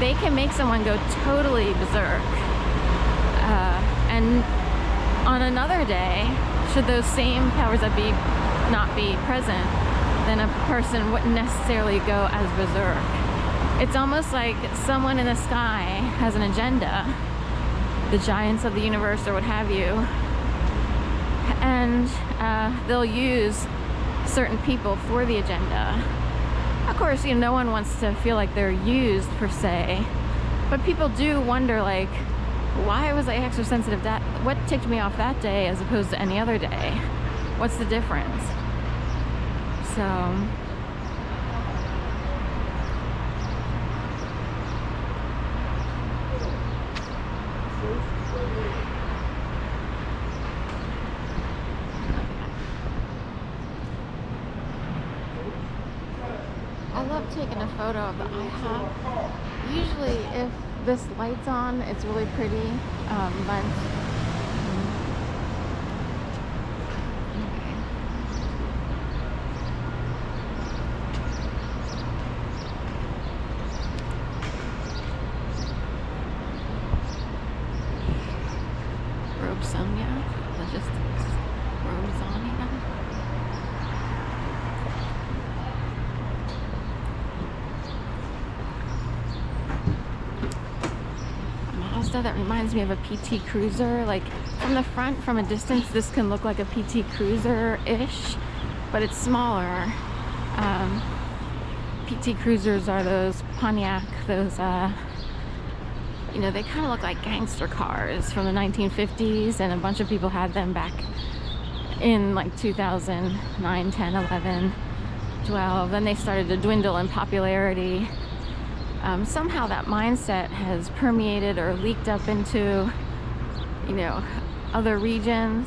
they can make someone go totally berserk. And on another day, should those same powers that be not be present, then a person wouldn't necessarily go as berserk. It's almost like someone in the sky has an agenda, the giants of the universe or what have you, and they'll use certain people for the agenda. Of course, you know, no one wants to feel like they're used per se, but people do wonder, like, why was I extra sensitive that what ticked me off that day as opposed to any other day? What's the difference? So I love taking a photo of the IHOP. Usually if this light's on, it's really pretty, but Sonia Logistics, Rosonia. Mazda, that reminds me of a PT Cruiser. Like from the front, from a distance, this can look like a PT Cruiser-ish, but it's smaller. PT Cruisers are those Pontiac, those you know, they kind of look like gangster cars from the 1950s, and a bunch of people had them back in like 2009, 10, 11, 12. Then they started to dwindle in popularity. Somehow that mindset has permeated or leaked up into, you know, other regions.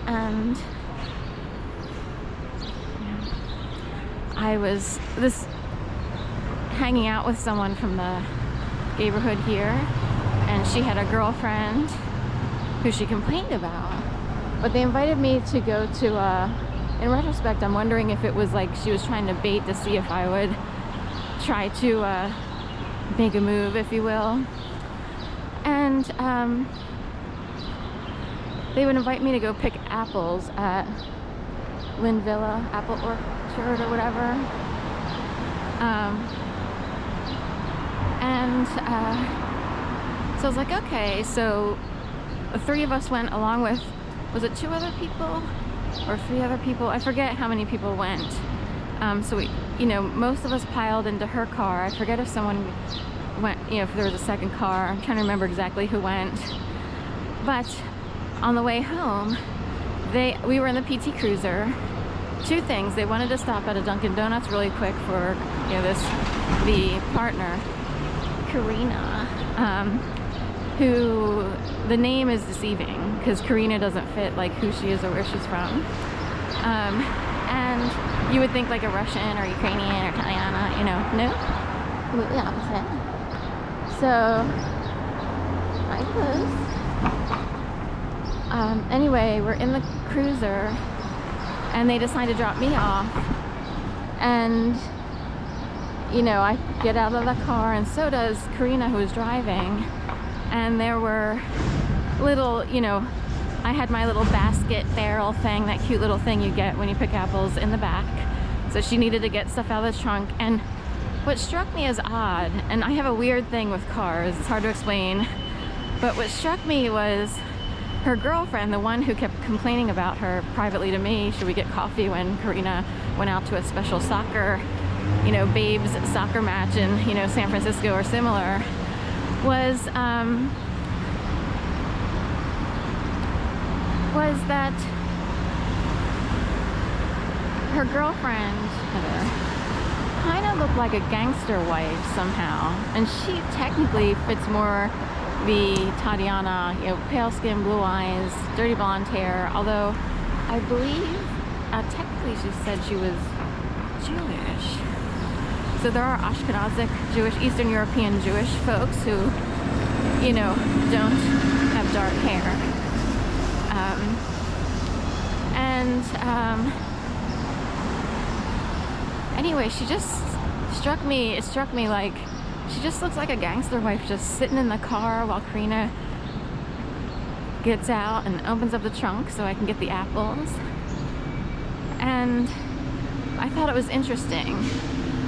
And I was hanging out with someone from the Gayborhood here, and she had a girlfriend who she complained about, but they invited me to go to in retrospect, I'm wondering if it was like she was trying to bait to see if I would try to make a move, if you will. And they would invite me to go pick apples at Lynn Villa Apple Orchard or whatever. So I was like, okay, so the three of us went along with, was it 2 other people or 3 other people? I forget how many people went. So we, you know, most of us piled into her car. I forget if someone went, you know, if there was a second car. I'm trying to remember exactly who went. But on the way home, we were in the PT Cruiser. 2 things. They wanted to stop at a Dunkin' Donuts really quick for, you know, the partner, Karina, who the name is deceiving because Karina doesn't fit like who she is or where she's from. And you would think like a Russian or Ukrainian or Italiana, you know, no? Completely opposite. So, right close. Anyway, we're in the cruiser and they decide to drop me off. And, you know, I get out of the car and so does Karina, who was driving. And there were little, you know, I had my little basket barrel thing, that cute little thing you get when you pick apples, in the back. So she needed to get stuff out of the trunk. And what struck me as odd, and I have a weird thing with cars, it's hard to explain, but what struck me was her girlfriend, the one who kept complaining about her privately to me, should we get coffee, when Karina went out to a special soccer, you know, babes soccer match in, you know, San Francisco or similar, was that her girlfriend kind of looked like a gangster wife somehow, and she technically fits more the Tatiana, you know, pale skin, blue eyes, dirty blonde hair, although I believe technically she said she was Jewish. So there are Ashkenazic Jewish, Eastern European Jewish folks who, you know, don't have dark hair. Anyway, she just struck me, it struck me like She just looks like a gangster wife, just sitting in the car while Karina gets out and opens up the trunk so I can get the apples. And I thought it was interesting.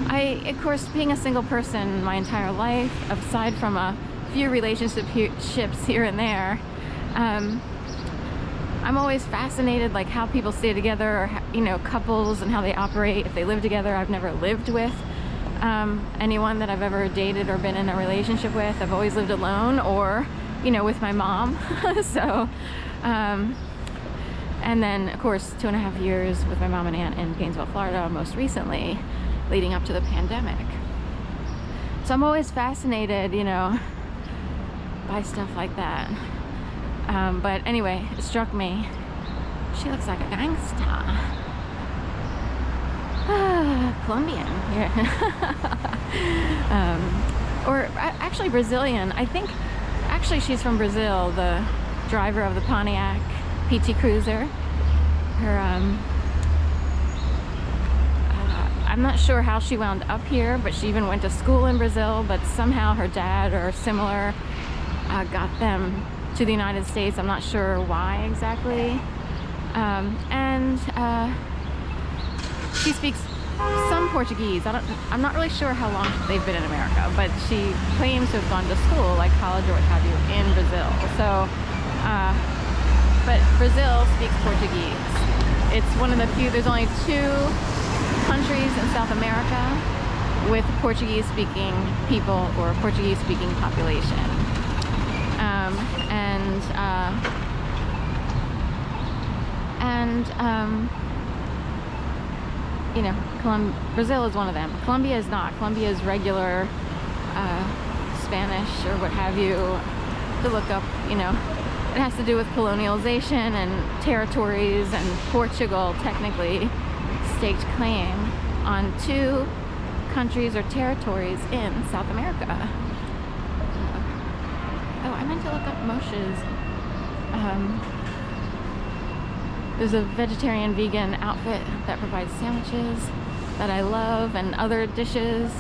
Of course, being a single person my entire life, aside from a few relationships here and there, I'm always fascinated, like, how people stay together, or, you know, couples and how they operate, if they live together. I've never lived with anyone that I've ever dated or been in a relationship with. I've always lived alone, or, you know, with my mom. So, and then, of course, 2.5 years with my mom and aunt in Gainesville, Florida, most recently, leading up to the pandemic. So I'm always fascinated, you know, by stuff like that. But anyway, it struck me. She looks like a gangsta. Colombian, yeah. Or actually Brazilian. I think actually she's from Brazil, the driver of the Pontiac PT Cruiser. Her, I'm not sure how she wound up here, but she even went to school in Brazil, but somehow her dad or similar got them to the United States. I'm not sure why exactly. She speaks some Portuguese. I'm not really sure how long they've been in America, but she claims to have gone to school, like college or what have you, in Brazil. So, but Brazil speaks Portuguese. It's one of the few, there's only 2 countries in South America with Portuguese-speaking people or Portuguese-speaking population. You know, Brazil is one of them. Colombia is not. Colombia is regular Spanish or what have you, to look up, you know. It has to do with colonialization and territories, and Portugal technically staked claim on 2 countries or territories in South America. Oh, I meant to look up Moshe's. There's a vegetarian vegan outfit that provides sandwiches that I love and other dishes,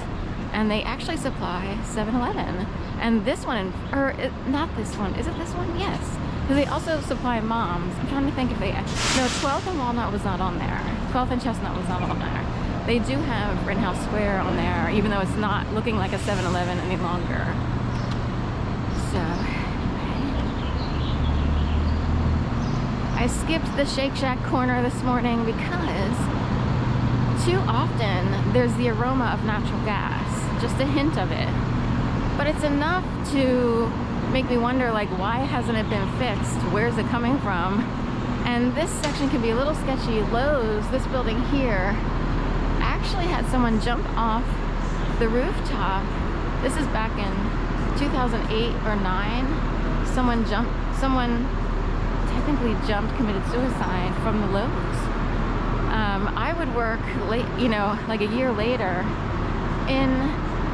and they actually supply 7-Eleven. And this one, or not this one, is it this one? Yes, because they also supply Moms. I'm trying to think if they, no, 12th and Walnut was not on there. 12th and Chestnut was not on there. They do have Rittenhouse Square on there, even though it's not looking like a 7-Eleven any longer. So I skipped the Shake Shack corner this morning because too often there's the aroma of natural gas, just a hint of it. But it's enough to make me wonder, like, why hasn't it been fixed? Where's it coming from? And this section can be a little sketchy. Lowe's, this building here, actually had someone jump off the rooftop. This is back in 2008 or 9. Someone technically committed suicide from the Lowe's. I would work late, you know, like a year later in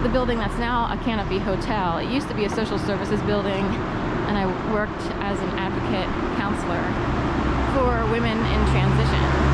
the building that's now a Canopy Hotel. It used to be a social services building, and I worked as an advocate counselor for women in transition.